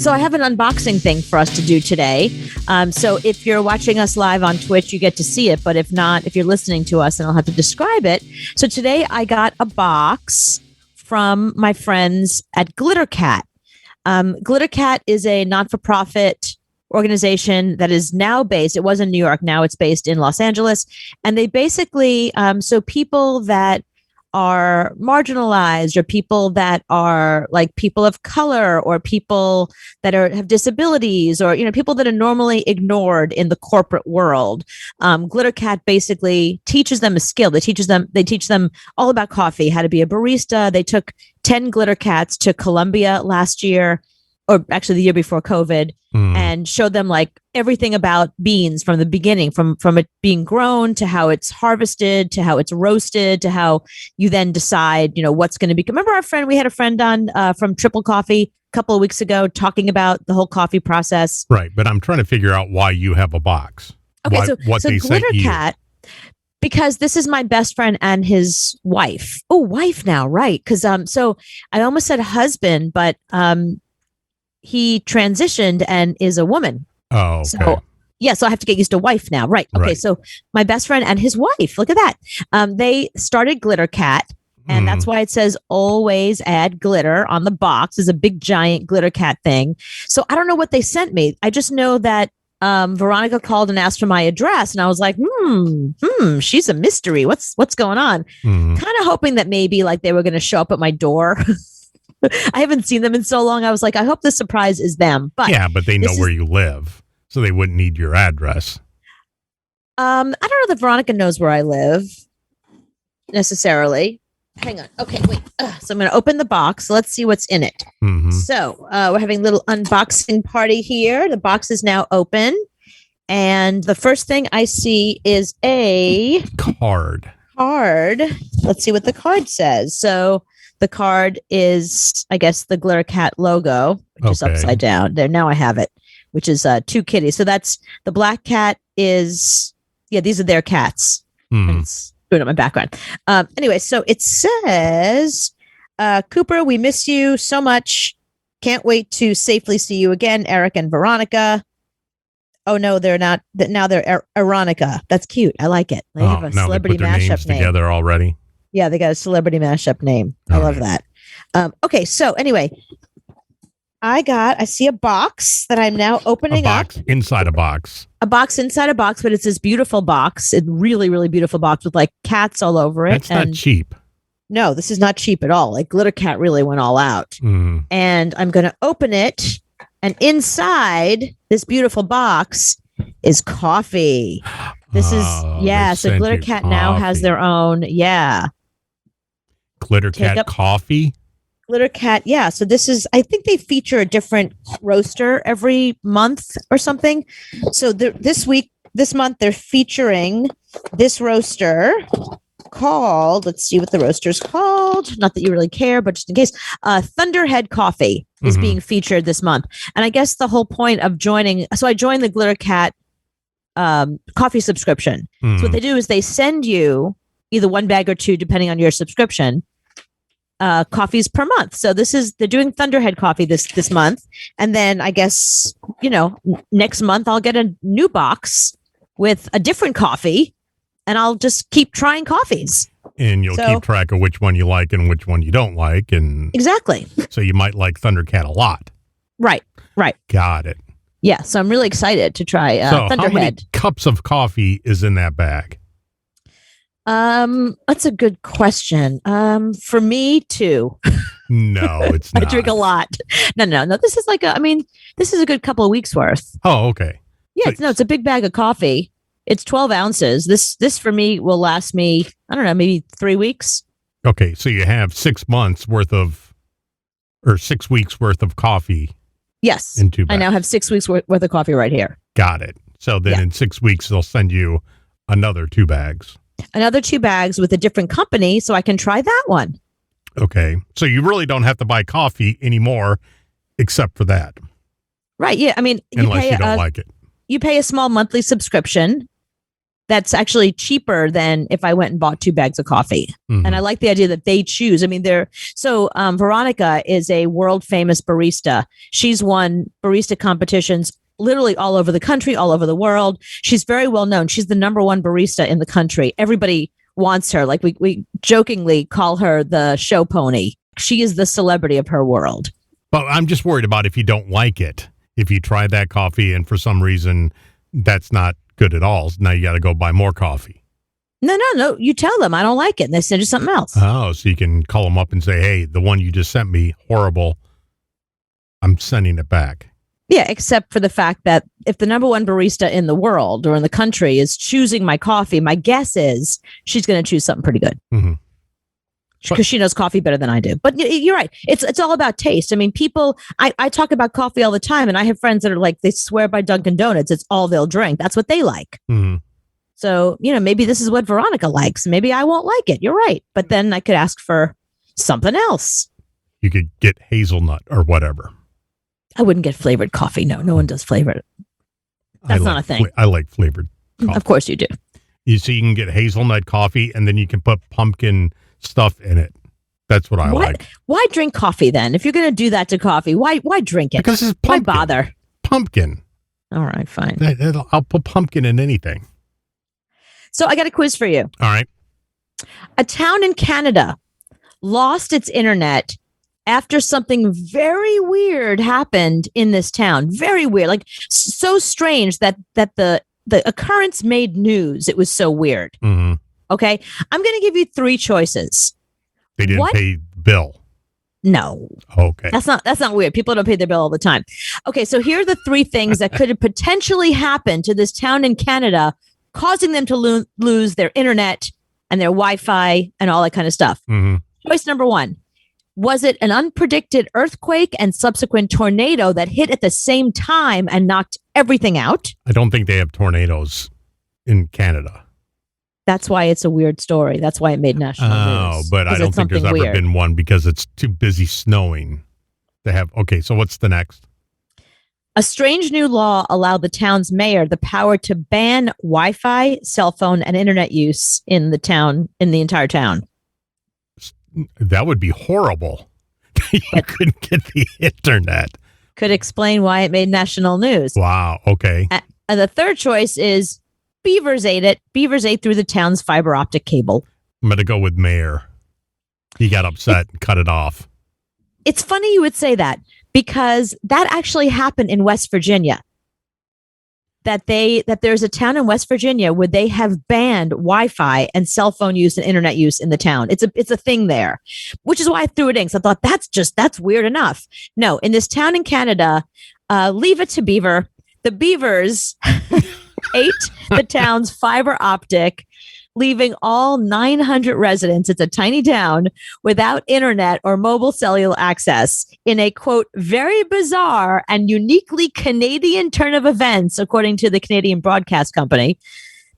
So I have an unboxing thing for us to do today. So if you're watching us live on Twitch, you get to see it. But if not, if you're listening to us, then I'll have to describe it. So today I got a box from my friends at GlitterCat. GlitterCat is a not-for-profit organization that is now based, it was in New York, now it's based in Los Angeles. And they basically, so people that are marginalized or people that are like people of color or people that have disabilities or, people that are normally ignored in the corporate world. GlitterCat basically teaches them a skill. They teach them all about coffee, how to be a barista. They took 10 GlitterCats to Colombia last year, or actually the year before COVID, and showed them like everything about beans from the beginning, from it being grown to how it's harvested, to how it's roasted, to how you then decide, what's going to be. Remember we had a friend on from Triple Coffee a couple of weeks ago talking about the whole coffee process. Right. But I'm trying to figure out why you have a box. Okay. So they GlitterCat, because this is my best friend and his wife. Oh, wife now. Right. Because so I almost said husband, but he transitioned and is a woman. Oh, okay. So so I have to get used to wife now. Right. Okay. Right. So my best friend and his wife, look at that. They started GlitterCat, and that's why it says always add glitter on the box. Is a big giant GlitterCat thing. So I don't know what they sent me. I just know that Veronica called and asked for my address, and I was like, she's a mystery. What's going on? Kind of hoping that maybe like they were going to show up at my door. I haven't seen them in so long. I was like, I hope the surprise is them. But yeah, but they know where you live, so they wouldn't need your address. I don't know that Veronica knows where I live necessarily. Hang on. Okay, wait. So I'm going to open the box. Let's see what's in it. So we're having a little unboxing party here. The box is now open. And the first thing I see is a card. Let's see what the card says. So the card is, I guess, the GlitterCat logo, which is upside down. There, now I have it, which is two kitties. So that's the black cat is, these are their cats. And it's doing up my background. Anyway, so it says, Cooper, we miss you so much. Can't wait to safely see you again, Eric and Veronica. Oh, no, they're not. Now they're Eronica. That's cute. I like it. They have a celebrity they put their mashup names name together already. Yeah, they got a celebrity mashup name. I love that. Okay, so anyway, I see a box that I'm now opening up. Inside a box. A box inside a box, but it's this beautiful box. A really, really beautiful box with like cats all over it. That's not cheap. No, this is not cheap at all. Like GlitterCat really went all out. And I'm going to open it. And inside this beautiful box is coffee. This is, so GlitterCat now has their own, GlitterCat coffee? GlitterCat, so this is, I think they feature a different roaster every month or something. So this month, they're featuring this roaster called, let's see what the roaster's called. Not that you really care, but just in case, Thunderhead Coffee is being featured this month. And I guess the whole point of so I joined the GlitterCat coffee subscription. So what they do is they send you either one bag or two, depending on your subscription, coffees per month. So they're doing Thunderhead Coffee this month. And then I guess, next month I'll get a new box with a different coffee and I'll just keep trying coffees. And you'll keep track of which one you like and which one you don't like. And exactly. So you might like Thundercat a lot. Right. Got it. Yeah. So I'm really excited to try Thunderhead. How many cups of coffee is in that bag? That's a good question. For me, 2. No, it's not. I drink a lot. No. This is this is a good couple of weeks worth. Oh, okay. Yeah, it's a big bag of coffee. It's 12 ounces. This for me will last me, I don't know, maybe 3 weeks. Okay, so you have 6 months worth of, or 6 weeks worth of coffee. Yes. In 2 bags. I now have 6 weeks worth of coffee right here. Got it. So then in 6 weeks, they'll send you another 2 bags. Another 2 bags with a different company so I can try that one. Okay. So you really don't have to buy coffee anymore except for that. Right. Yeah. I mean, unless you don't like it. You pay a small monthly subscription that's actually cheaper than if I went and bought 2 bags of coffee. Mhm. And I like the idea that they choose. I mean, Veronica is a world famous barista. She's won barista competitions literally all over the country, all over the world. She's very well known. She's the number one barista in the country. Everybody wants her. Like we jokingly call her the show pony. She is the celebrity of her world. But I'm just worried about if you don't like it. If you try that coffee and for some reason that's not good at all, now you got to go buy more coffee. No. You tell them I don't like it, and they send you something else. Oh, so you can call them up and say, hey, the one you just sent me, horrible. I'm sending it back. Yeah, except for the fact that if the number one barista in the world or in the country is choosing my coffee, my guess is she's going to choose something pretty good. Mhm. Because she knows coffee better than I do. But you're right. It's all about taste. I mean, people, I talk about coffee all the time, and I have friends that are like, they swear by Dunkin' Donuts. It's all they'll drink. That's what they like. Mhm. So, maybe this is what Veronica likes. Maybe I won't like it. You're right. But then I could ask for something else. You could get hazelnut or whatever. I wouldn't get flavored coffee. No one does flavored. That's not a thing. I like flavored coffee. Of course you do. You can get hazelnut coffee and then you can put pumpkin stuff in it. That's what I like. Why drink coffee then? If you're going to do that to coffee, why drink it? Because it's pumpkin. Why bother? Pumpkin. All right, fine. I'll put pumpkin in anything. So I got a quiz for you. All right. A town in Canada lost its internet after something very weird happened in this town. Very weird, like so strange that the occurrence made news. It was so weird. Mm-hmm. Okay, I'm going to give you 3 choices. They didn't pay the bill. No. Okay. That's not weird. People don't pay their bill all the time. Okay, so here are the 3 things that could have potentially happened to this town in Canada, causing them to lose their internet and their Wi-Fi and all that kind of stuff. Mm-hmm. Choice number 1. Was it an unpredicted earthquake and subsequent tornado that hit at the same time and knocked everything out? I don't think they have tornadoes in Canada. That's why it's a weird story. That's why it made national news. Oh, but I don't think there's ever been one because it's too busy snowing to have. Okay, so what's the next? A strange new law allowed the town's mayor the power to ban Wi-Fi, cell phone, and internet use in the entire town. That would be horrible. You couldn't get the internet. Could explain why it made national news. Wow. Okay. And the third choice is beavers ate it. Beavers ate through the town's fiber optic cable. I'm going to go with mayor. He got upset and cut it off. It's funny you would say that because that actually happened in West Virginia. That there's a town in West Virginia where they have banned Wi-Fi and cell phone use and internet use in the town. It's a thing there, which is why I threw it in. So I thought that's weird enough. No, in this town in Canada, leave it to Beaver. The beavers ate the town's fiber optic, leaving all 900 residents, it's a tiny town, without internet or mobile cellular access in a, quote, very bizarre and uniquely Canadian turn of events, according to the Canadian Broadcast Company.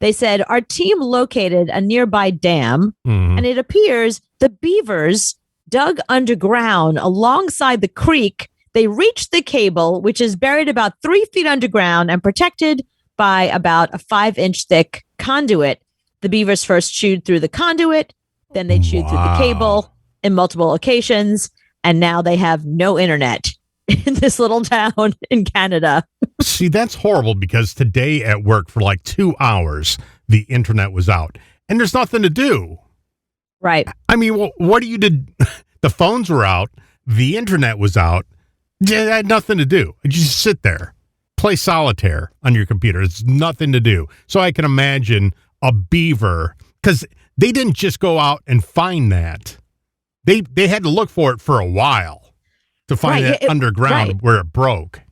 They said, our team located a nearby dam, and it appears the beavers dug underground alongside the creek. They reached the cable, which is buried about 3 feet underground and protected by about a 5-inch thick conduit. The beavers first chewed through the conduit, then they chewed through the cable in multiple locations, and now they have no internet in this little town in Canada. See, that's horrible because today at work for like 2 hours, the internet was out and there's nothing to do. Right. I mean, what do you did? The phones were out. The internet was out. You had nothing to do. You just sit there, play solitaire on your computer. It's nothing to do. So I can imagine a beaver, because they didn't just go out and find that. They had to look for it for a while to find it underground where it broke.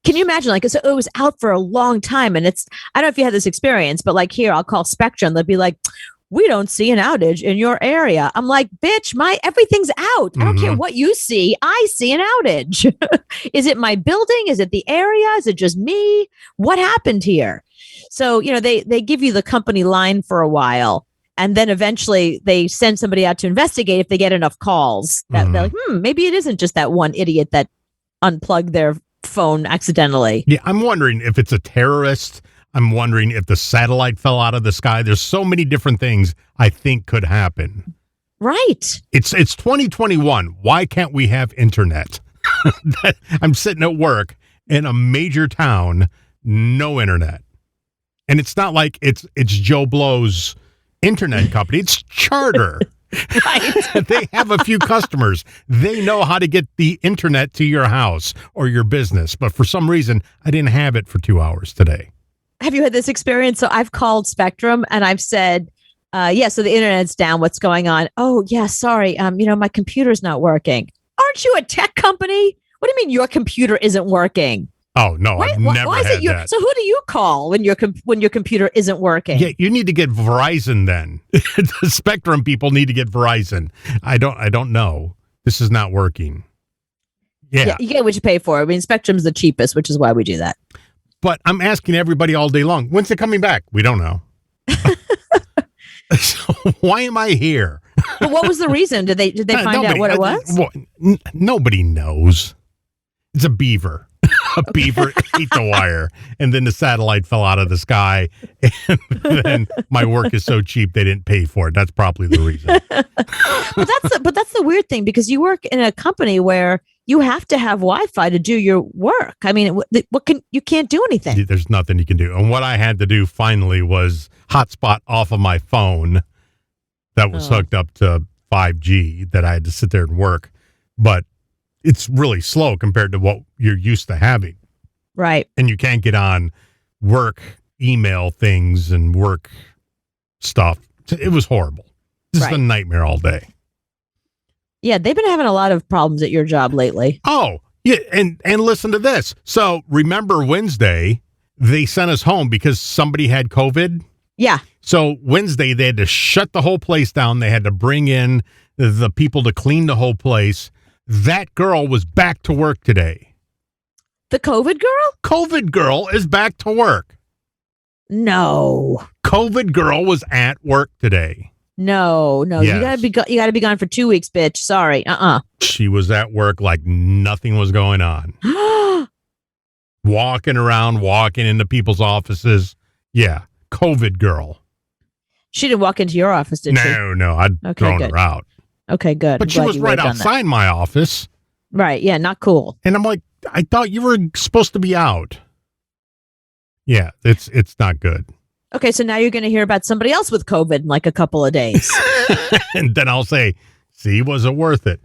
Can you imagine? Like, so it was out for a long time, and I don't know if you had this experience, but like here, I'll call Spectrum. They'll be like, we don't see an outage in your area. I'm like, bitch, everything's out. I don't care what you see. I see an outage. Is it my building? Is it the area? Is it just me? What happened here? So, they give you the company line for a while, and then eventually they send somebody out to investigate if they get enough calls. That they're like, maybe it isn't just that one idiot that unplugged their phone accidentally. Yeah, I'm wondering if it's a terrorist. I'm wondering if the satellite fell out of the sky. There's so many different things I think could happen. Right. It's 2021. Why can't we have internet? I'm sitting at work in a major town, no internet. And it's not like it's Joe Blow's internet company. It's Charter. Right. They have a few customers. They know how to get the internet to your house or your business. But for some reason, I didn't have it for 2 hours today. Have you had this experience? So I've called Spectrum and I've said, yeah, so the internet's down. What's going on? Oh, yeah, sorry. My computer's not working. Aren't you a tech company? What do you mean your computer isn't working? Oh, no, I've never had that. So who do you call when your computer isn't working? Yeah, you need to get Verizon then. The Spectrum people need to get Verizon. I don't know. This is not working. Yeah. You get what you pay for. I mean, Spectrum's the cheapest, which is why we do that. But I'm asking everybody all day long, when's it coming back? We don't know. So why am I here? But what was the reason? Did they find out what it was? Nobody knows. It's a beaver. A beaver ate the wire, and then the satellite fell out of the sky, and then my work is so cheap they didn't pay for it. That's probably the reason. But that's the weird thing, because you work in a company where you have to have Wi-Fi to do your work. I mean, you can't do anything. There's nothing you can do. And what I had to do finally was hotspot off of my phone that was hooked up to 5G that I had to sit there and work. But it's really slow compared to what you're used to having. Right. And you can't get on work email things and work stuff. It was horrible. This is a nightmare all day. Yeah, they've been having a lot of problems at your job lately. Oh, yeah, and listen to this. So remember Wednesday, they sent us home because somebody had COVID? Yeah. So Wednesday, they had to shut the whole place down. They had to bring in the people to clean the whole place. That girl was back to work today. The COVID girl? COVID girl is back to work. No. COVID girl was at work today. No. Yes. You gotta be gone for 2 weeks, bitch. Sorry. She was at work like nothing was going on. Walking around, walking into people's offices. Yeah. COVID girl. She didn't walk into your office, did she? No. I'd thrown her out. Okay, good. But she was right outside my office. Right. Yeah. Not cool. And I'm like, I thought you were supposed to be out. Yeah. It's not good. Okay. So now you're going to hear about somebody else with COVID in like a couple of days. And then I'll say, see, was it worth it?